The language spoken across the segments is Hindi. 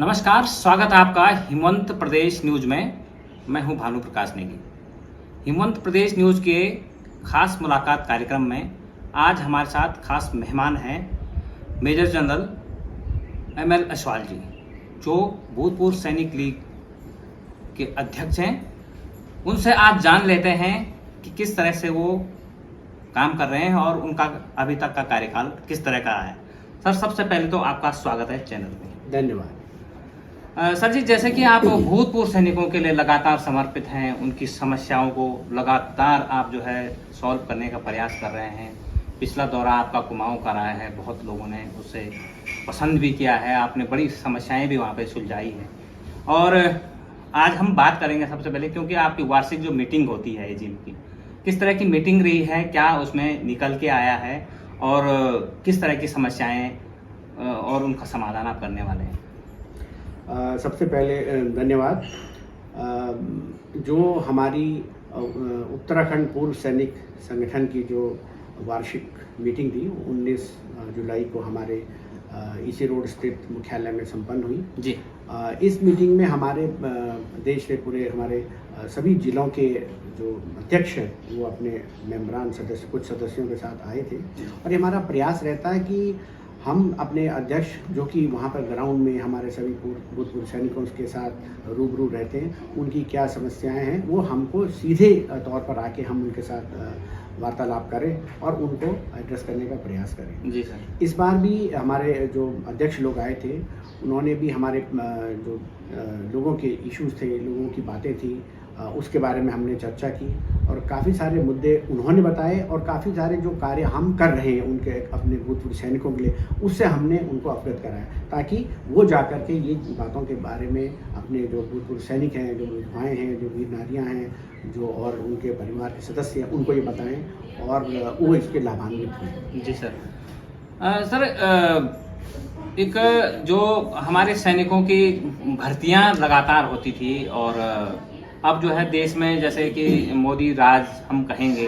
नमस्कार, स्वागत है आपका हिमवंत प्रदेश न्यूज में। मैं हूं भानु प्रकाश नेगी। हिमवंत प्रदेश न्यूज के खास मुलाकात कार्यक्रम में आज हमारे साथ खास मेहमान हैं मेजर जनरल एमएल अशवाल जी, जो भूतपूर्व सैनिक लीग के अध्यक्ष हैं। उनसे आज जान लेते हैं कि किस तरह से वो काम कर रहे हैं और उनका अभी तक का कार्यकाल किस तरह का है। सर, सबसे पहले तो आपका स्वागत है चैनल में। धन्यवाद। सर जी, जैसे कि आप भूतपूर्व सैनिकों के लिए लगातार समर्पित हैं, उनकी समस्याओं को लगातार आप जो है सॉल्व करने का प्रयास कर रहे हैं। पिछला दौरा आपका कुमाऊं का रहा है, बहुत लोगों ने उसे पसंद भी किया है, आपने बड़ी समस्याएं भी वहाँ पे सुलझाई हैं। और आज हम बात करेंगे सबसे पहले, क्योंकि आपकी वार्षिक जो मीटिंग होती है एजीएम की, किस तरह की मीटिंग रही है, क्या उसमें निकल के आया है और किस तरह की समस्याएँ और उनका समाधान आप करने वाले हैं। सबसे पहले धन्यवाद। जो हमारी उत्तराखंड पूर्व सैनिक संगठन की जो वार्षिक मीटिंग थी 19 जुलाई को हमारे इसी रोड स्थित मुख्यालय में संपन्न हुई जी। इस मीटिंग में हमारे देश के पूरे हमारे सभी जिलों के जो अध्यक्ष हैं वो अपने मेंबरान सदस्य कुछ सदस्यों के साथ आए थे। और ये हमारा प्रयास रहता है कि हम अपने अध्यक्ष जो कि वहाँ पर ग्राउंड में हमारे सभी भूतपूर्व सैनिकों के साथ रूबरू रहते हैं, उनकी क्या समस्याएं हैं वो हमको सीधे तौर पर आके हम उनके साथ वार्तालाप करें और उनको एड्रेस करने का प्रयास करें। जी सर। इस बार भी हमारे जो अध्यक्ष लोग आए थे उन्होंने भी हमारे जो लोगों के इश्यूज थे, लोगों की बातें थी, उसके बारे में हमने चर्चा की और काफ़ी सारे मुद्दे उन्होंने बताए और काफ़ी सारे जो कार्य हम कर रहे हैं उनके अपने भूतपूर्व सैनिकों के लिए, उससे हमने उनको अवगत कराया ताकि वो जा कर के ये बातों के बारे में अपने जो भूतपूर्व सैनिक हैं, जो विधवाएँ हैं, जो वीर नारियाँ हैं, जो और उनके परिवार के सदस्य हैं, उनको ये बताएं और वो इसके लाभान्वित हों। जी सर। सर, एक जो हमारे सैनिकों की भर्तियां लगातार होती थी और अब जो है देश में जैसे कि मोदी राज हम कहेंगे,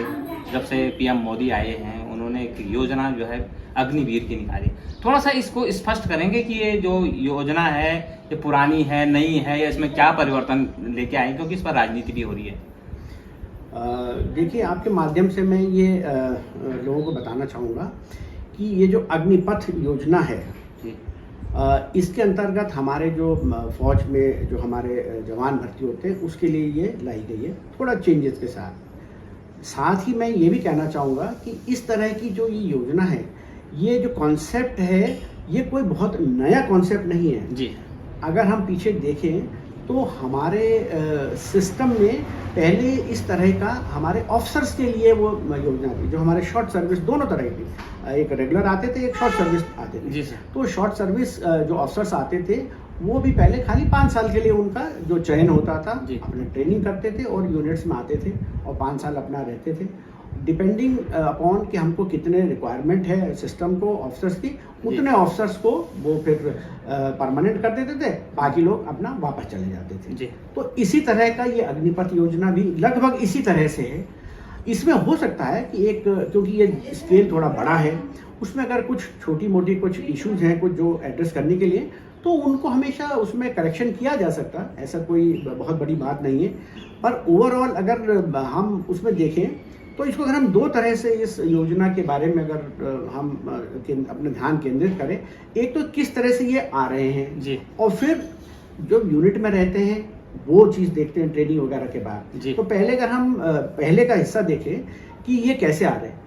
जब से पीएम मोदी आए हैं उन्होंने एक योजना जो है अग्निवीर की निकाली। थोड़ा सा इसको स्पष्ट करेंगे कि ये जो योजना है ये पुरानी है, नई है, या इसमें क्या परिवर्तन लेके आए, क्योंकि इस पर राजनीति भी हो रही है। देखिए, आपके माध्यम से मैं ये लोगों को बताना चाहूँगा कि ये जो अग्निपथ योजना है इसके अंतर्गत हमारे जो फौज में जो हमारे जवान भर्ती होते हैं उसके लिए ये लाई गई है, थोड़ा चेंजेस के साथ ही मैं ये भी कहना चाहूँगा कि इस तरह की जो ये योजना है, ये जो कॉन्सेप्ट है ये कोई बहुत नया कॉन्सेप्ट नहीं है जी। अगर हम पीछे देखें तो हमारे सिस्टम में पहले इस तरह का हमारे ऑफिसर्स के लिए वो योजना थी, जो हमारे शॉर्ट सर्विस दोनों तरह की, एक रेगुलर आते थे, एक शॉर्ट सर्विस आते थे। जी सर। तो शॉर्ट सर्विस जो ऑफिसर्स आते थे वो भी पहले खाली 5 साल के लिए उनका जो चयन होता था, अपने ट्रेनिंग करते थे और यूनिट्स में आते थे और 5 साल अपना रहते थे। डिपेंडिंग अपॉन कि हमको कितने रिक्वायरमेंट है सिस्टम को ऑफिसर्स की, उतने ऑफिसर्स को वो फिर परमानेंट कर देते थे, बाकी लोग अपना वापस चले जाते थे जी। तो इसी तरह का ये अग्निपथ योजना भी लगभग इसी तरह से है। इसमें हो सकता है कि एक, क्योंकि ये स्केल थोड़ा बड़ा है, उसमें अगर कुछ छोटी मोटी कुछ इश्यूज हैं कुछ जो एड्रेस करने के लिए, तो उनको हमेशा उसमें करेक्शन किया जा सकता, ऐसा कोई बहुत बड़ी बात नहीं है। पर ओवरऑल अगर हम उसमें देखें तो इसको अगर हम 2 तरह से इस योजना के बारे में अगर हम अपने ध्यान केंद्रित करें, एक तो किस तरह से ये आ रहे हैं जी, और फिर जो यूनिट में रहते हैं वो चीज़ देखते हैं ट्रेनिंग वगैरह के बाद। तो पहले अगर हम पहले का हिस्सा देखें कि ये कैसे आ रहे हैं,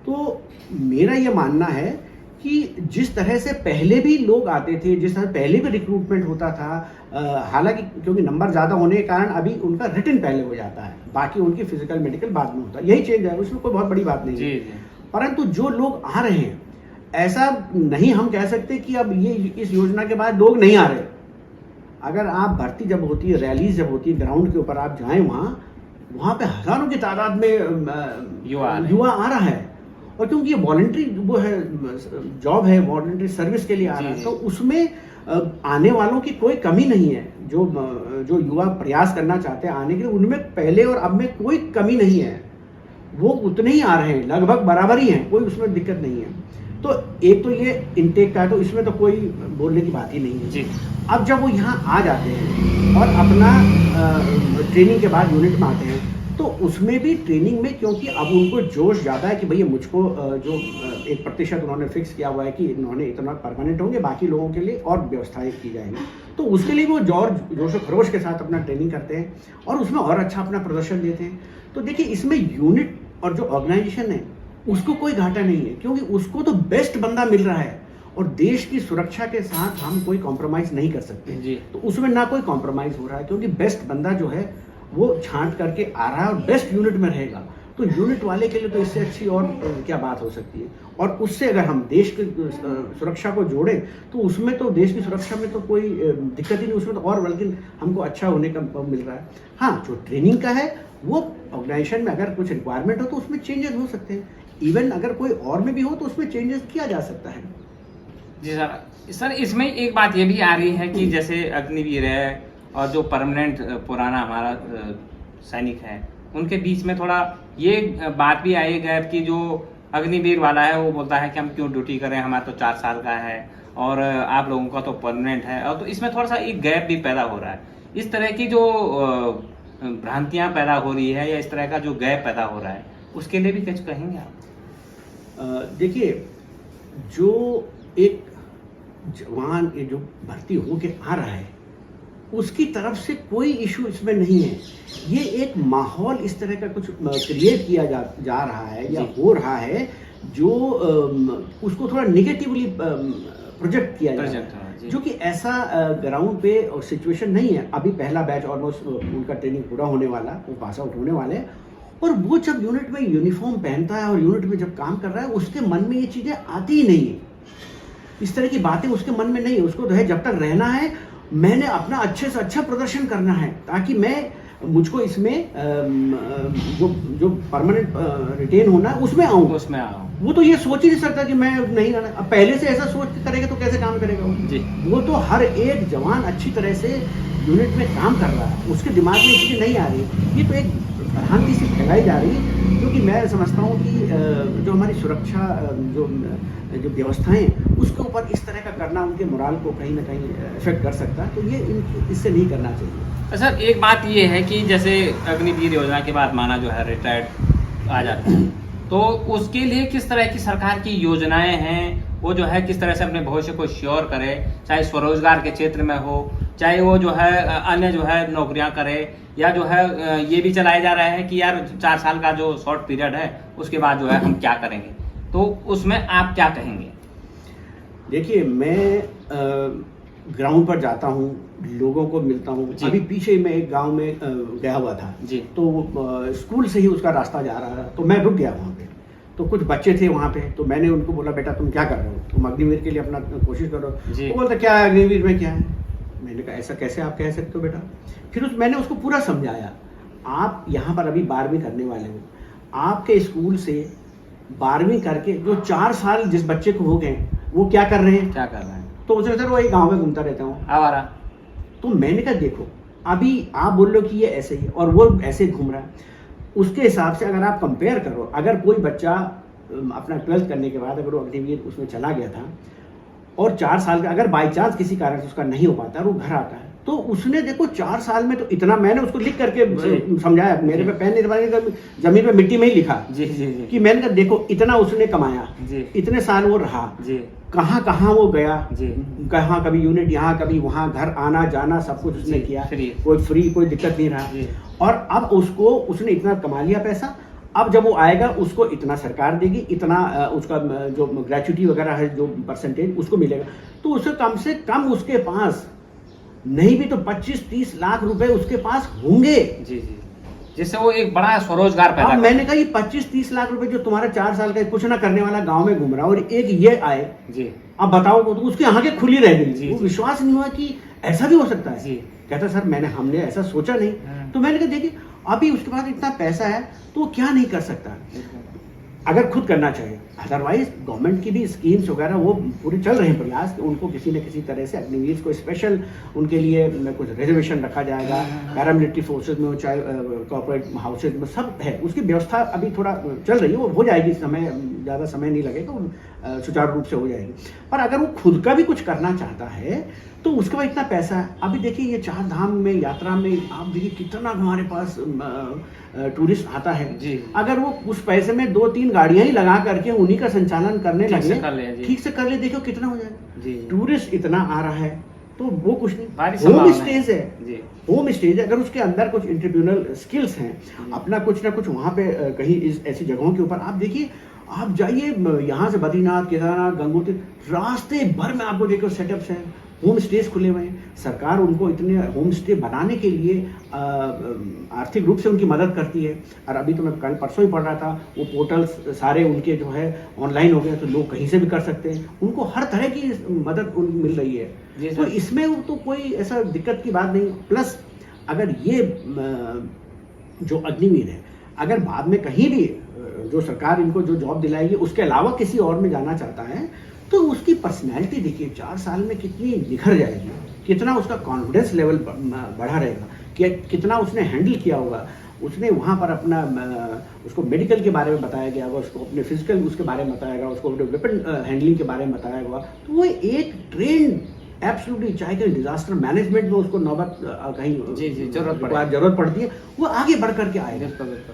तो मेरा ये मानना है कि जिस तरह से पहले भी लोग आते थे, जिस तरह पहले भी रिक्रूटमेंट होता था, हालांकि क्योंकि नंबर ज़्यादा होने के कारण अभी उनका रिटन पहले हो जाता है, बाकी उनकी फिजिकल मेडिकल बाद में होता है, यही चेंज है, उसमें कोई बहुत बड़ी बात नहीं है। परंतु जो लोग आ रहे हैं, ऐसा नहीं हम कह सकते कि अब ये इस योजना के बाद लोग नहीं आ रहे। अगर आप भर्ती जब होती है, रैलीज जब होती है, ग्राउंड के ऊपर आप जाएं, वहाँ पे हज़ारों की तादाद में युवा आ रहा है। और क्योंकि ये वॉलंटरी वो है, जॉब है, वॉलंटरी सर्विस के लिए आ रहा है, तो उसमें आने वालों की कोई कमी नहीं है। जो युवा प्रयास करना चाहते हैं आने के लिए, उनमें पहले और अब में कोई कमी नहीं है, वो उतने ही आ रहे हैं, लगभग बराबर ही हैं, कोई उसमें दिक्कत नहीं है। तो एक तो ये इनटेक का है, तो इसमें तो कोई बोलने की बात ही नहीं है जी। अब जब वो यहाँ आ जाते हैं और अपना ट्रेनिंग के बाद यूनिट में आते हैं, तो उसमें भी ट्रेनिंग में क्योंकि अब उनको जोश ज़्यादा है कि भैया मुझको जो 1% उन्होंने फिक्स किया हुआ है कि इन्होंने इतना परमानेंट होंगे, बाकी लोगों के लिए और व्यवस्थाएं की जाएंगी, तो उसके लिए वो जोश खरोश के साथ अपना ट्रेनिंग करते हैं और उसमें और अच्छा अपना प्रदर्शन देते हैं। तो देखिए इसमें यूनिट और जो ऑर्गेनाइजेशन है उसको कोई घाटा नहीं है, क्योंकि उसको तो बेस्ट बंदा मिल रहा है और देश की सुरक्षा के साथ हम कोई कॉम्प्रोमाइज़ नहीं कर सकते जी। तो उसमें ना कोई कॉम्प्रोमाइज़ हो रहा है, क्योंकि बेस्ट बंदा जो है वो छांट करके आ रहा है और बेस्ट यूनिट में रहेगा। तो यूनिट वाले के लिए तो इससे अच्छी और क्या बात हो सकती है। और उससे अगर हम देश की सुरक्षा को जोड़ें तो उसमें तो देश की सुरक्षा में तो कोई दिक्कत ही नहीं, उसमें तो और बल्कि हमको अच्छा होने का मिल रहा है। हाँ, जो ट्रेनिंग का है वो ऑर्गेनाइजेशन में अगर कुछ रिक्वायरमेंट हो तो उसमें चेंजेस हो सकते हैं, इवन अगर कोई और में भी हो तो उसमें चेंजेस किया जा सकता है। जी सर, इसमें एक बात ये भी आ रही है कि जैसे अग्निवीर है और जो परमानेंट पुराना हमारा सैनिक है, उनके बीच में थोड़ा ये बात भी आई है कि जो अग्निवीर वाला है वो बोलता है कि हम क्यों ड्यूटी करें, हमारा तो 4 साल का है और आप लोगों का तो परमानेंट है, और तो इसमें थोड़ा सा एक गैप भी पैदा हो रहा है। इस तरह की जो भ्रांतियां पैदा हो रही है या इस तरह का जो गैप पैदा हो रहा है, उसके लिए भी कुछ कहेंगे आप? देखिए, जो एक जवान ये जो भर्ती होके आ रहा है उसकी तरफ से कोई इशू इसमें नहीं है। ये एक माहौल इस तरह का कुछ क्रिएट किया जा रहा है या हो रहा है जो उसको थोड़ा निगेटिवली प्रोजेक्ट किया जा रहा है, जो कि ऐसा ग्राउंड पे सिचुएशन नहीं है। अभी पहला बैच ऑलमोस्ट उनका ट्रेनिंग पूरा होने वाला, वो पास आउट होने वाले, और वो जब यूनिट में यूनिफॉर्म पहनता है और यूनिट में जब काम कर रहा है उसके मन में ये चीज़ें आती ही नहीं है, इस तरह की बातें उसके मन में नहीं है। उसको तो है जब तक रहना है मैंने अपना अच्छे से अच्छा प्रदर्शन करना है ताकि मुझको इसमें जो परमानेंट रिटेन होना है उसमें आऊँ। वो तो ये सोच ही नहीं सकता कि मैं नहीं रहना। अब पहले से ऐसा सोच करेगा तो कैसे काम करेगा वो? जी। वो तो हर एक जवान अच्छी तरह से यूनिट में काम कर रहा है, उसके दिमाग में चीज़ें नहीं आ रही। ये तो एक भ्रांति सी फैलाई जा रही है, क्योंकि मैं समझता हूँ कि जो हमारी सुरक्षा जो व्यवस्थाएं उसके ऊपर इस तरह का करना उनके मोराल को कहीं ना कहीं इफेक्ट कर सकता है, तो ये इससे नहीं करना चाहिए। सर, एक बात ये है कि जैसे अग्निवीर योजना के बाद माना जो है रिटायर्ड आ जाता है, तो उसके लिए किस तरह की सरकार की योजनाएं हैं, वो जो है किस तरह से अपने भविष्य को श्योर करे, चाहे स्वरोजगार के क्षेत्र में हो, चाहे वो जो है अन्य जो है नौकरियां करे, या जो है ये भी चलाए जा रहे हैं कि यार 4 साल का जो शॉर्ट पीरियड है उसके बाद जो है हम क्या करेंगे, तो उसमें आप क्या कहेंगे? देखिए, मैं ग्राउंड पर जाता हूँ, लोगों को मिलता हूँ। अभी पीछे मैं एक गांव में गया हुआ था जी। तो स्कूल से ही उसका रास्ता जा रहा था, तो मैं रुक गया वहाँ पे। तो कुछ बच्चे थे वहाँ पे, तो मैंने उनको बोला बेटा तुम क्या कर रहे हो, तुम अग्निवीर के लिए अपना कोशिश करो। वो बोलते क्या है अग्निवीर में क्या है? मैंने कहा ऐसा कैसे आप कह सकते हो बेटा। फिर मैंने उसको पूरा समझाया, आप यहाँ पर अभी 12वीं करने वाले हो, आपके स्कूल से 12वीं करके जो 4 साल जिस बच्चे को हो गए वो क्या कर रहे हैं? तो उसने सर वही गाँव में घूमता रहता हूँ आवारा। तो मैंने कहा देखो, अभी आप बोल लो कि ये ऐसे ही और वो ऐसे घूम रहा है, उसके हिसाब से अगर आप कंपेयर करो, अगर कोई बच्चा अपना 12th करने के बाद अगर वो अग्निवीर उसमें चला गया था और 4 साल का अगर बाई चांस किसी कारण से उसका नहीं हो पाता और वो घर आता है, तो उसने देखो 4 साल में तो इतना, मैंने उसको लिख करके समझाया, मेरे पे पेन नहीं दबाने, जमीन पे मिट्टी में ही लिखा जी, कि मैंने कहा देखो इतना उसने कमाया, इतने साल वो रहा, कहाँ वो गया, कहाँ कभी यूनिट यहाँ कभी वहाँ, घर आना जाना सब कुछ उसने किया, कोई फ्री कोई दिक्कत नहीं रहा। और अब उसने इतना कमा लिया पैसा, अब जब वो आएगा उसको इतना सरकार देगी, इतना उसका जो ग्रेच्युटी वगैरह है जो परसेंटेज उसको मिलेगा, तो उसे कम से कम उसके पास नहीं भी तो 25-30 लाख रुपए उसके पास होंगे जी, जिससे वो एक बड़ा स्वरोजगार पैदा करे। मैंने कहा ये 25-30 लाख रुपए जो तुम्हारा 4 साल का कुछ ना करने वाला गांव में घूम रहा और एक ये आए जी, अब बताओ तो उसकी आंखें खुली रह गई, वो विश्वास नहीं हुआ कि ऐसा भी हो सकता है जी। कहता सर हमने ऐसा सोचा नहीं। तो मैंने कहा देखिए अभी उसके पास इतना पैसा है तो वो क्या नहीं कर सकता अगर खुद करना चाहिए। अदरवाइज गवर्नमेंट की भी स्कीम्स वगैरह वो पूरे चल रहे हैं प्रयास कि उनको किसी न किसी तरह से अग्निवीर को स्पेशल उनके लिए कुछ रिजर्वेशन रखा जाएगा, पैरामिलिट्री फोर्सेज में हो चाहे कॉर्पोरेट हाउसेज में, सब है उसकी व्यवस्था अभी थोड़ा चल रही है, वो हो जाएगी, ज़्यादा समय नहीं लगेगा, सुचारू रूप से हो जाएगी। पर अगर वो खुद का भी कुछ करना चाहता है तो उसके पास इतना पैसा है। अभी देखिए ये 4 धाम में यात्रा में आप देखिए कितना हमारे पास टूरिस्ट आता है जी। अगर वो उस पैसे में 2-3 गाड़ियां ही लगा करके उन्हीं का संचालन करने ठीक से लगे, कर ले जी। ठीक से कर ले, देखो कितना हो जाएगा। जी। टूरिस्ट इतना आ रहा है तो वो कुछ नहीं, भारी होम संभावना स्टेज है, जी। होम स्टेज है, अगर उसके अंदर कुछ इंटरप्रेन्योरल स्किल्स हैं, अपना कुछ ना कुछ वहाँ पे कहीं ऐसी जगहों के ऊपर आप देखिए, आप जाइए यहाँ से बद्रीनाथ, केदारनाथ, गंगोत्री, रास्ते भर में आपको देखो सेटअप्स हैं, होम स्टेज खुले हुए हैं। सरकार उनको इतने होम स्टे बनाने के लिए आर्थिक रूप से उनकी मदद करती है। और अभी तो मैं कल परसों ही पढ़ रहा था, वो पोर्टल्स सारे उनके जो है ऑनलाइन हो गए, तो लोग कहीं से भी कर सकते हैं, उनको हर तरह की मदद उनको मिल रही है। तो इसमें तो कोई ऐसा दिक्कत की बात नहीं। प्लस अगर ये जो अग्निवीर है, अगर बाद में कहीं भी जो सरकार इनको जो जॉब दिलाएगी उसके अलावा किसी और में जाना चाहता है तो उसकी पर्सनैलिटी देखिए 4 साल में कितनी निखर जाएगी, कितना उसका कॉन्फिडेंस लेवल बढ़ा रहेगा, कितना उसने हैंडल किया होगा, उसने वहाँ पर अपना उसको मेडिकल के बारे में बताया गया होगा, उसको अपने फिजिकल उसके बारे में बताया गया, उसको वेपन हैंडलिंग के बारे में बताया होगा। तो वो एक ट्रेन एब्सोल्युटली, चाहे कहीं डिजास्टर मैनेजमेंट में उसको नौबत कहीं जरूरत पड़ती है, वो आगे बढ़ करके आएगा।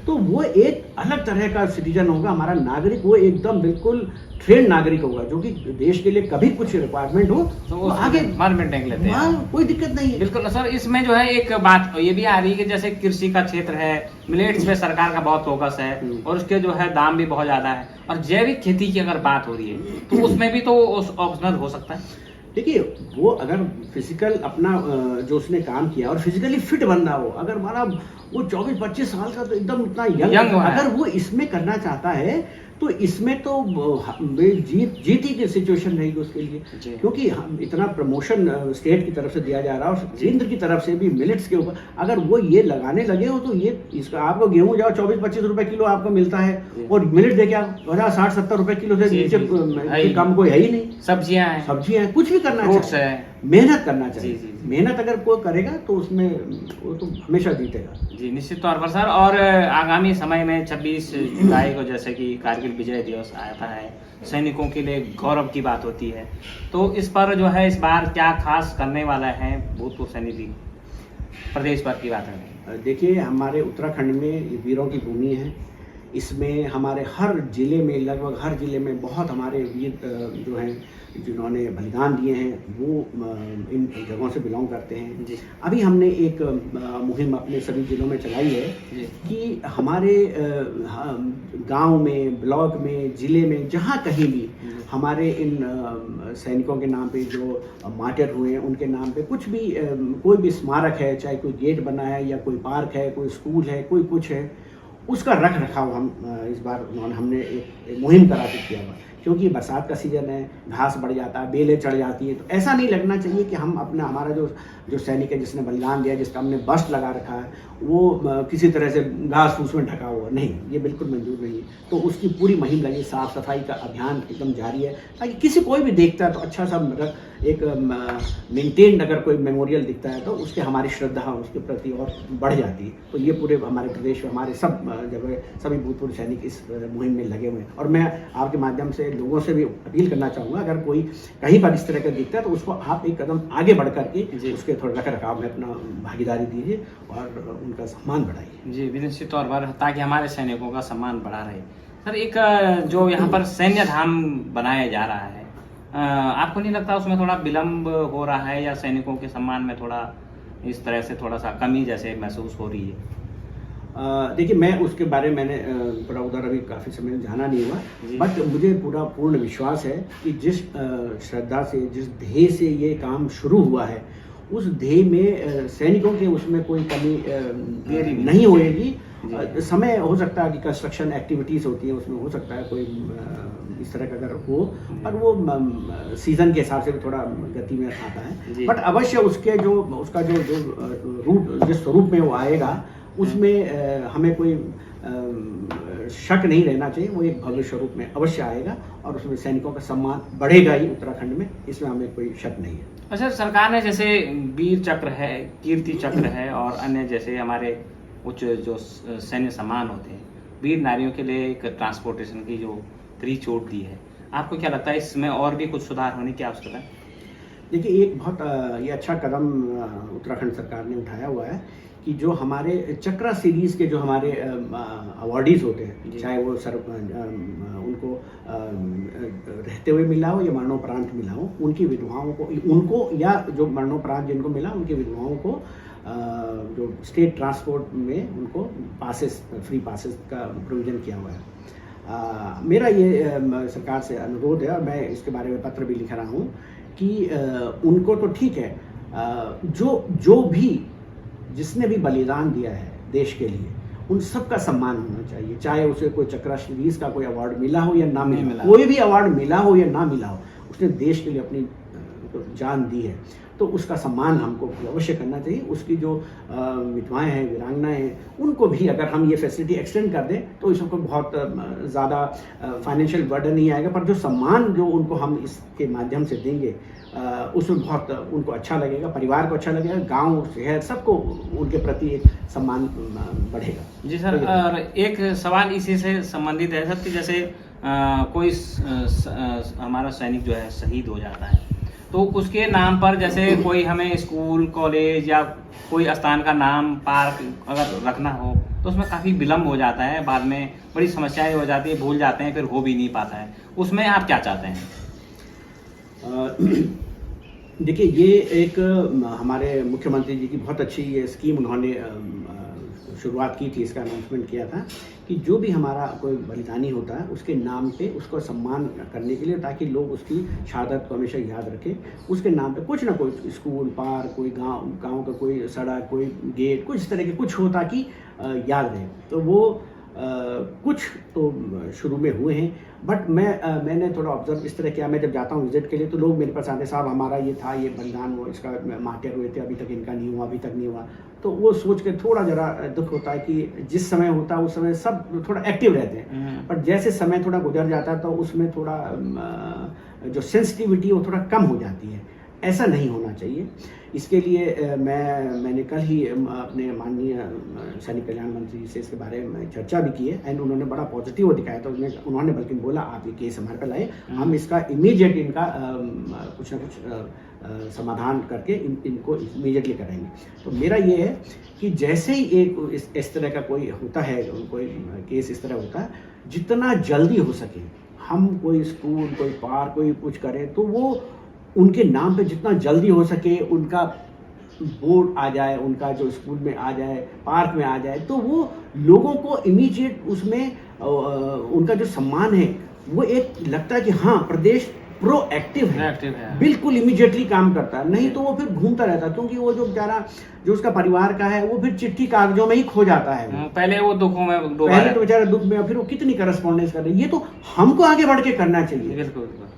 तो वो एक अलग तरह का सिटीजन होगा, हमारा नागरिक, वो एकदम बिल्कुल ट्रेन नागरिक होगा, जो कि देश के लिए कभी कुछ रिक्वायरमेंट हो तो आगे मारमेंट निकल लेते हैं, कोई दिक्कत नहीं है। बिल्कुल सर। इसमें जो है एक बात ये भी आ रही है कि जैसे कृषि का क्षेत्र है, मिलेट्स पे सरकार का बहुत फोकस है और उसके जो है दाम भी बहुत ज्यादा है, और जैविक खेती की अगर बात हो रही है तो उसमें भी तो ऑप्शनल हो सकता है। देखिए वो अगर फिजिकल अपना जो उसने काम किया और फिजिकली फिट बंदा हो, अगर हमारा वो 24-25 साल का तो एकदम इतना यंग अगर वो इसमें करना चाहता है तो इसमें तो जीत ही की सिचुएशन रहेगी उसके लिए, क्योंकि हम इतना प्रमोशन स्टेट की तरफ से दिया जा रहा है और केंद्र की तरफ से भी मिलेट्स के ऊपर, अगर वो ये लगाने लगे हो तो ये इसका आपको गेहूं जाओ 24-25 रुपए किलो आपको मिलता है और मिलेट देखिए आप 50-60-70 रुपए किलो से नीचे कम कोई है ही नहीं। सब्जियां हैं, कुछ भी करना चाहिए, मेहनत करना चाहिए। मेहनत अगर कोई करेगा तो उसमें वो तो हमेशा जीतेगा। जी निश्चित तौर पर सर। और आगामी समय में 26 जुलाई को जैसे कि कारगिल विजय दिवस आता है, सैनिकों के लिए गौरव की बात होती है, तो इस पर जो है इस बार क्या खास करने वाला है भूतपूर्व सैनिक प्रदेश भर की बात है? देखिए हमारे उत्तराखंड में वीरों की भूमि है, इसमें हमारे हर जिले में, लगभग हर जिले में बहुत हमारे वीर जो हैं जिन्होंने बलिदान दिए हैं वो इन जगहों से बिलोंग करते हैं जी। अभी हमने एक मुहिम अपने सभी जिलों में चलाई है कि हमारे गांव में, ब्लॉक में, जिले में, जहां कहीं भी हमारे इन सैनिकों के नाम पे जो मार्टर हुए हैं उनके नाम पे कुछ भी कोई भी स्मारक है, चाहे कोई गेट बना है या कोई पार्क है, कोई स्कूल है, कोई कुछ है, उसका रख रखाव हम इस बार हमने एक मुहिम करा के किया हुआ, क्योंकि बरसात का सीजन है, घास बढ़ जाता है, बेलें चढ़ जाती है, तो ऐसा नहीं लगना चाहिए कि हम अपना हमारा जो सैनिक है जिसने बलिदान दिया, जिसका हमने बस्ट लगा रखा है, वो किसी तरह से घास फूस में ढका हुआ, नहीं, ये बिल्कुल मंजूर नहीं है। तो उसकी पूरी मुहिम लगी, साफ सफाई का अभियान एकदम जारी है, ताकि किसी कोई भी देखता है तो अच्छा सा एक मेंटेन्ड अगर कोई मेमोरियल दिखता है तो उसके हमारी श्रद्धा उसके प्रति और बढ़ जाती है। तो ये पूरे हमारे प्रदेश में हमारे सब जगह सभी भूतपूर्व सैनिक इस मुहिम में लगे हुए हैं, और मैं आपके माध्यम से लोगों से भी अपील करना चाहूँगा, अगर कोई कहीं पर इस तरह का दिखता है तो उसको आप एक कदम आगे बढ़ करके उसके थोड़ा रख रखाव में अपना भागीदारी दीजिए और उनका सम्मान बढ़ाइए। जी निश्चित तौर पर, ताकि हमारे सैनिकों का सम्मान बढ़ा रहे। सर एक जो यहाँ पर सैन्य धाम बनाया जा रहा है, आपको नहीं लगता उसमें थोड़ा विलम्ब हो रहा है, या सैनिकों के सम्मान में थोड़ा इस तरह से थोड़ा सा कमी जैसे महसूस हो रही है? देखिए मैं उसके बारे में मैंने थोड़ा उधर अभी काफ़ी समय जाना नहीं हुआ, बट मुझे पूर्ण विश्वास है कि जिस श्रद्धा से, जिस ध्येय से ये काम शुरू हुआ है, उस ध्येय में सैनिकों के उसमें कोई कमी देरी नहीं होएगी। समय हो सकता है कि कंस्ट्रक्शन एक्टिविटीज़ होती है, उसमें हो सकता है कोई इस तरह का अगर हो, पर वो सीज़न के हिसाब से भी थोड़ा गति में आता है, बट अवश्य उसके उसका जो रूप, जिस स्वरूप में वो आएगा उसमें हमें कोई शक नहीं रहना चाहिए, वो एक भव्य स्वरूप में अवश्य आएगा और उसमें सैनिकों का सम्मान बढ़ेगा ही उत्तराखंड में, इसमें हमें कोई शक नहीं है। अच्छा, सरकार ने जैसे वीर चक्र है, कीर्ति चक्र है और अन्य जैसे हमारे उच्च जो सैन्य सम्मान होते हैं, वीर नारियों के लिए एक ट्रांसपोर्टेशन की जो फ्री छूट दी है, आपको क्या लगता है इसमें और भी कुछ सुधार होने की आवश्यकता है? देखिए, एक बहुत ये अच्छा कदम उत्तराखंड सरकार ने उठाया हुआ है कि जो हमारे चक्रा सीरीज़ के जो हमारे अवॉर्डीज़ होते हैं, चाहे वो उनको रहते हुए मिला हो या मरणोपरांत मिला हो, उनकी विधवाओं को, उनको या जो मरणोपरांत जिनको मिला उनकी विधवाओं को जो स्टेट ट्रांसपोर्ट में उनको पासेस, फ्री पासेस का प्रोविज़न किया हुआ है। मेरा ये सरकार से अनुरोध है और मैं इसके बारे में पत्र भी लिख रहा हूँ कि उनको तो ठीक है, जो भी जिसने भी बलिदान दिया है देश के लिए, उन सब का सम्मान होना चाहिए, चाहे उसे कोई चक्रा सीरीज का कोई अवार्ड मिला हो या ना मिला, कोई भी अवार्ड मिला हो या ना मिला हो, उसने देश के लिए अपनी जान दी है, तो उसका सम्मान हमको अवश्य करना चाहिए। उसकी जो विधवाएं हैं, वीरांगनाएं हैं, उनको भी अगर हम ये फैसिलिटी एक्सटेंड कर दें तो इसको बहुत ज़्यादा फाइनेंशियल बर्डन नहीं आएगा, पर जो सम्मान जो उनको हम इसके माध्यम से देंगे उसमें बहुत उनको अच्छा लगेगा, परिवार को अच्छा लगेगा, गांव शहर सबको उनके प्रति एक सम्मान बढ़ेगा। जी सर, और एक सवाल इसी से संबंधित है सर कि जैसे कोई हमारा सैनिक जो है शहीद हो जाता है, तो उसके नाम पर जैसे कोई हमें स्कूल, कॉलेज या कोई स्थान का नाम, पार्क अगर रखना हो तो उसमें काफ़ी विलम्ब हो जाता है, बाद में बड़ी समस्याएं हो जाती है, भूल जाते हैं, फिर हो भी नहीं पाता है। उसमें आप क्या चाहते हैं? देखिए, ये एक हमारे मुख्यमंत्री जी की बहुत अच्छी ये स्कीम उन्होंने शुरुआत की थी, इसका अनाउंसमेंट किया था कि जो भी हमारा कोई बलिदानी होता है उसके नाम पे उसको सम्मान करने के लिए, ताकि लोग उसकी शहादत को हमेशा याद रखें, उसके नाम पे कुछ ना कोई स्कूल, पार्क, कोई गांव का कोई सड़क, कोई गेट, कुछ इस तरह के कुछ हो ताकि याद रहे। तो वो कुछ तो शुरू में हुए हैं, बट मैंने थोड़ा ऑब्जर्व इस तरह किया, मैं जब जाता हूँ विजिट के लिए तो लोग मेरे पास आते, साहब हमारा ये था, ये बलिदान हुआ, इसका मार्टियर हुए थे, अभी तक इनका नहीं हुआ, अभी तक नहीं हुआ। तो वो सोच के थोड़ा जरा दुख होता है कि जिस समय होता है उस समय सब थोड़ा एक्टिव रहते हैं, पर जैसे समय थोड़ा गुजर जाता है तो उसमें थोड़ा जो सेंसिटिविटी वो थोड़ा कम हो जाती है। ऐसा नहीं होना चाहिए। इसके लिए मैंने कल ही अपने माननीय सैनिक कल्याण मंत्री से इसके बारे में चर्चा भी की है, एंड उन्होंने बड़ा पॉजिटिव वो दिखाया था। उन्होंने बल्कि बोला, आप ये केस हमारे पे लाए, हम इसका इमीडिएट इनका कुछ ना कुछ समाधान करके इनको इमीडिएटली कराएंगे। तो मेरा ये है कि जैसे ही एक इस तरह का कोई होता है, कोई केस इस तरह होता है, जितना जल्दी हो सके हम कोई स्कूल, कोई पार्क, कोई कुछ करें तो वो उनके नाम पे जितना जल्दी हो सके उनका बोर्ड आ जाए, उनका जो स्कूल में आ जाए, पार्क में आ जाए, तो वो लोगों को इमीडिएट उसमें उनका जो सम्मान है वो एक लगता है कि हाँ, प्रदेश प्रोएक्टिव है, बिल्कुल इमीडिएटली काम करता है। नहीं तो वो फिर घूमता रहता है, क्योंकि वो जो बेचारा जो उसका परिवार का है वो फिर चिट्ठी कागजों में ही खो जाता है। पहले वो दुखों में पहले तो बेचारा दुख में, फिर वो कितनी करस्पॉन्डेंस कर रही है। ये तो हमको आगे बढ़ के करना चाहिए,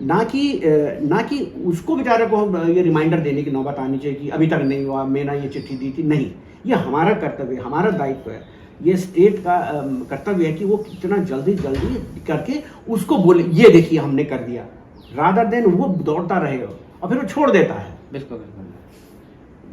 ना कि उसको बेचारे को हम ये रिमाइंडर देने की नौबत आनी चाहिए कि अभी तक नहीं हुआ, मैंने ये चिट्ठी दी थी। नहीं, ये हमारा कर्तव्य है, हमारा दायित्व है, ये स्टेट का कर्तव्य है कि वो कितना जल्दी करके उसको बोले, ये देखिए हमने कर दिया, रादर देन वो दौड़ता रहे और फिर वो छोड़ देता है। बिल्कुल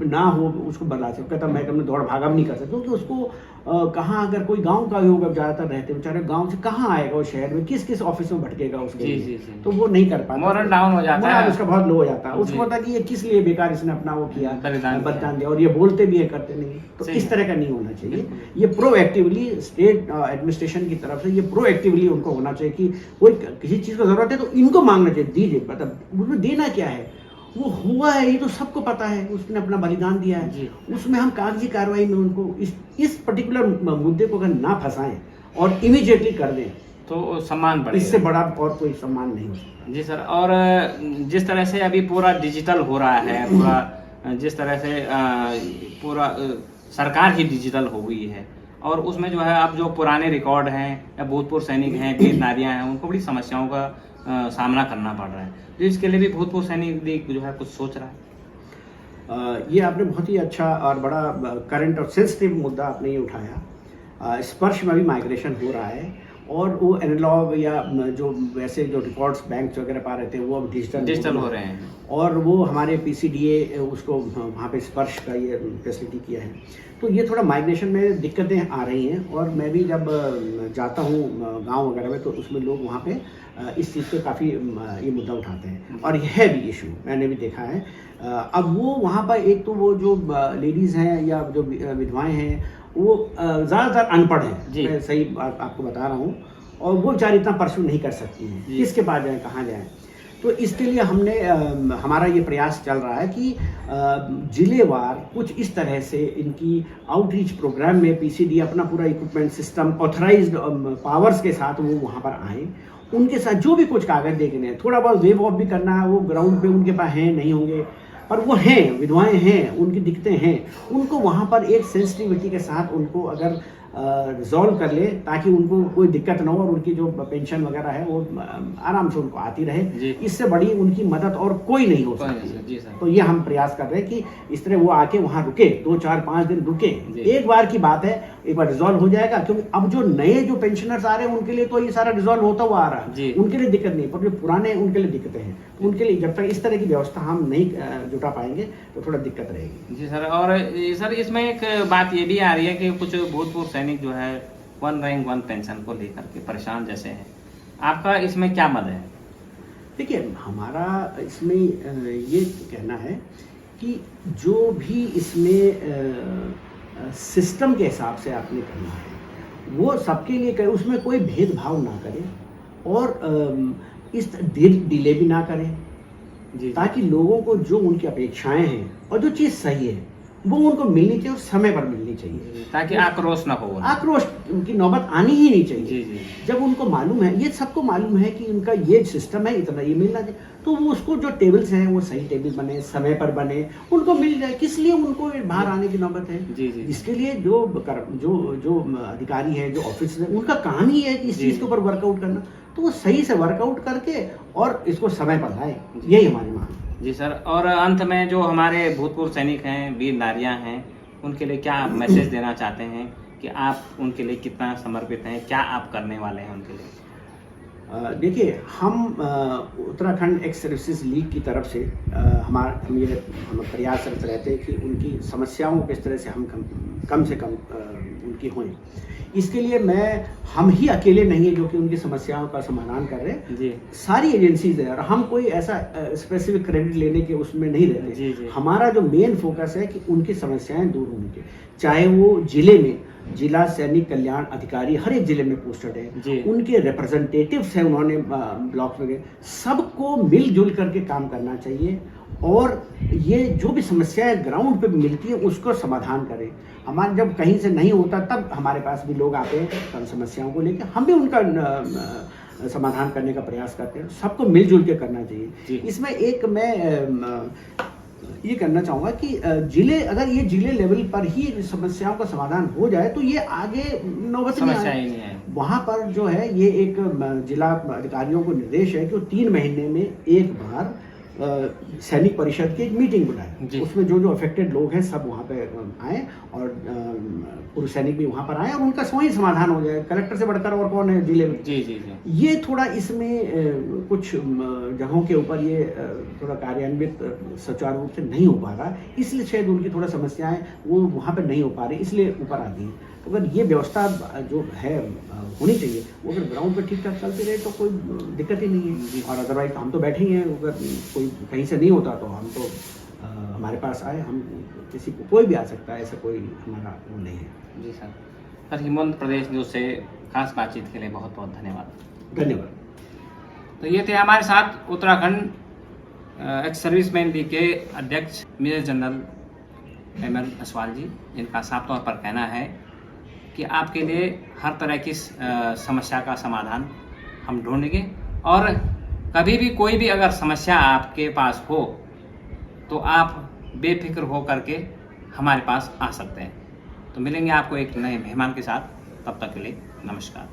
ना हो उसको बर्दाश्त, कहता मैं कभी दौड़ भागा भी नहीं कर सकता, क्योंकि उसको कहाँ, अगर कोई गांव का भी होगा, ज़्यादातर रहते बेचारे गांव से कहाँ आएगा वो शहर में, किस ऑफिस में भटकेगा उसके लिए। तो वो नहीं कर पाता, मोरल डाउन हो जाता है, उसका बहुत लो हो जाता है। उसको पता कि ये किस लिए बेकार इसने अपना वो किया, बलिदान दिया, और ये बोलते भी है, करते नहीं। तो इस तरह का नहीं होना चाहिए। ये प्रोएक्टिवली स्टेट एडमिनिस्ट्रेशन की तरफ से ये प्रोएक्टिवली उनको होना चाहिए कि कोई किसी चीज़ को जरूरत है तो इनको मांगना चाहिए, दीजिए, मतलब उसमें देना क्या है, वो हुआ है, ये तो सबको पता है, उसने अपना बलिदान दिया है, उसमें हम कागजी कार्रवाई में उनको इस पर्टिकुलर मुद्दे को अगर ना फंसाएं और इमीडिएटली कर दें तो सम्मान बढ़ेगा। इससे बड़ा और कोई सम्मान नहीं हो सकता। जी सर, और जिस तरह से अभी पूरा डिजिटल हो रहा है, पूरा जिस तरह से पूरा सरकार ही डिजिटल हो गई है, और उसमें जो है अब जो पुराने रिकॉर्ड हैं या भूतपूर्व सैनिक हैं, वीर नारियां हैं, उनको बड़ी समस्याओं का सामना करना पड़ रहा है। तो इसके लिए भी भूतपूर्व सैनिक लीग जो है कुछ सोच रहा है। ये आपने बहुत ही अच्छा और बड़ा करंट और सेंसिटिव मुद्दा आपने ये उठाया। स्पर्श में भी माइग्रेशन हो रहा है, और वो एनालॉग या जो वैसे जो रिकॉर्ड्स बैंक वगैरह पा रहे थे वो अब डिजिटल हो रहे हैं, और वो हमारे PCDA उसको वहाँ पे स्पर्श का ये फैसिलिटी किया है। तो ये थोड़ा माइग्रेशन में दिक्कतें आ रही हैं, और मैं भी जब जाता हूँ गांव वगैरह में तो उसमें लोग वहाँ पे इस चीज़ पे काफ़ी ये मुद्दा उठाते हैं, और यह है भी इशू, मैंने भी देखा है। अब वो वहाँ पर एक तो वो जो लेडीज़ हैं या जो विधवाएं हैं वो ज़्यादातर अनपढ़ हैं, मैं सही आपको बता रहा हूँ, और वो बेचारी इतना परस्यू नहीं कर सकती हैं, किसके पास जाएँ, कहाँ जाएँ। तो इसके लिए हमने हमारा ये प्रयास चल रहा है कि जिलेवार कुछ इस तरह से इनकी आउटरीच प्रोग्राम में पीसीडी अपना पूरा इक्विपमेंट सिस्टम ऑथराइज्ड पावर्स के साथ वो वहाँ पर आएँ, उनके साथ जो भी कुछ कागज देखने हैं, थोड़ा बहुत वेव ऑफ भी करना है, वो ग्राउंड पे उनके पास हैं नहीं होंगे, पर वो हैं, विधवाएं हैं, उनकी दिक्कतें हैं, उनको वहाँ पर एक सेंसिटिविटी के साथ उनको अगर रिजॉल्व कर ले, ताकि उनको कोई दिक्कत ना हो और उनकी जो पेंशन वगैरह है वो आराम से उनको आती रहे, इससे बड़ी उनकी मदद और कोई नहीं हो सकती। तो ये हम प्रयास कर रहे हैं कि इस तरह वो आके वहाँ रुके, 2, 4, 5 दिन रुके। एक बार की बात है, एक बार रिजॉल्व हो जाएगा, क्योंकि अब जो नए जो पेंशनर्स आ रहे हैं उनके लिए तो ये सारा रिजॉल्व होता हुआ आ रहा है, उनके लिए दिक्कत नहीं, पर जो पुराने उनके लिए दिक्कतें हैं, उनके लिए जब तक इस तरह की व्यवस्था हम नहीं जुटा पाएंगे तो थोड़ा दिक्कत रहेगी। जी सर, और सर इसमें एक बात ये भी आ रही है कि कुछ भूतपूर्व सैनिक जो है 1 रैंक 1 पेंशन को लेकर के परेशान जैसे हैं, आपका इसमें क्या मत है? देखिए, हमारा इसमें ये कहना है कि जो भी इसमें सिस्टम के हिसाब से आपने करना है वो सबके लिए करे, उसमें कोई भेदभाव ना करे, और इस डिले भी ना करें, ताकि लोगों को जो उनकी अपेक्षाएं हैं और जो चीज़ सही है वो उनको मिलनी चाहिए और समय पर मिलनी चाहिए, ताकि आक्रोश ना हो, आक्रोश की नौबत आनी ही नहीं चाहिए। जब उनको मालूम है, ये सबको मालूम है कि उनका ये सिस्टम है, इतना ये मिलना चाहिए, तो वो उसको जो टेबल्स हैं वो सही टेबल बने, समय पर बने, उनको मिल जाए। किस लिए उनको बाहर आने की नौबत है? इसके लिए जो अधिकारी है, जो ऑफिस है, उनका काम ही है कि इस चीज़ के ऊपर वर्कआउट करना, तो वो सही से वर्कआउट करके और इसको समय पर लाए, यही हमारी मांग है। जी सर, और अंत में जो हमारे भूतपूर्व सैनिक हैं, वीर नारियां हैं, उनके लिए क्या मैसेज देना चाहते हैं कि आप उनके लिए कितना समर्पित हैं, क्या आप करने वाले हैं उनके लिए? देखिए, हम उत्तराखंड एक्स सर्विसेज लीग की तरफ से हम प्रयास करते रहते हैं कि उनकी समस्याओं को इस तरह से हम कम से कम उनकी हों। इसके लिए हम ही अकेले नहीं है जो कि उनकी समस्याओं का समाधान कर रहे हैं, सारी एजेंसीज है, और हम कोई ऐसा स्पेसिफिक क्रेडिट लेने के उसमें नहीं रहते। हमारा जो मेन फोकस है कि उनकी समस्याएं दूर होनी चाहिए, चाहे वो जिले में जिला सैनिक कल्याण अधिकारी हर एक जिले में पोस्टेड है, उनके रिप्रेजेंटेटिव्स हैं, उन्होंने ब्लॉक में, सबको मिलजुल करके काम करना चाहिए, और ये जो भी समस्याएं ग्राउंड पे मिलती है उसको समाधान करें। हमारे जब कहीं से नहीं होता तब हमारे पास भी लोग आते हैं समस्याओं को लेकर, हम भी उनका समाधान करने का प्रयास करते हैं। सबको मिलजुल के करना चाहिए। इसमें एक मैं ये करना चाहूँगा कि अगर ये जिले लेवल पर ही समस्याओं का समाधान हो जाए तो ये आगे नौबत नहीं आए। वहाँ पर जो है ये एक जिला अधिकारियों को निर्देश है कि वो 3 महीने में एक बार सैनिक परिषद की एक मीटिंग बुलाए, उसमें जो अफेक्टेड लोग हैं सब वहाँ पे आए, और पूर्व सैनिक भी वहाँ पर आए, और उनका स्वयं समाधान हो जाए। कलेक्टर से बढ़कर और कौन है जिले में? ये थोड़ा इसमें कुछ जगहों के ऊपर ये थोड़ा कार्यान्वित सुचारू रूप से नहीं हो पा रहा, इसलिए शायद उनकी थोड़ा समस्याएं वो वहाँ पर नहीं हो पा रही, इसलिए ऊपर आ गई। तो अगर ये व्यवस्था जो है होनी चाहिए, वो अगर ग्राउंड पर ठीक ठाक चलती रहे तो कोई दिक्कत ही नहीं है। और अदरवाइज हम तो बैठे ही हैं, अगर कोई कहीं से नहीं होता तो हम तो हमारे पास आए, हम किसी को कोई भी आ सकता है, ऐसा कोई हमारा वो नहीं है। जी सर। सर, हिमवंत प्रदेश न्यूज़ से खास बातचीत के लिए बहुत बहुत धन्यवाद। धन्यवाद। तो ये थे हमारे साथ उत्तराखंड एक्स सर्विसमैन लीग के अध्यक्ष मेजर जनरल एमएल असवाल जी, जिनका साफ तौर पर कहना है कि आपके लिए हर तरह की समस्या का समाधान हम ढूंढेंगे, और कभी भी कोई भी अगर समस्या आपके पास हो तो आप बेफिक्र हो करके हमारे पास आ सकते हैं। तो मिलेंगे आपको एक नए मेहमान के साथ, तब तक के लिए नमस्कार।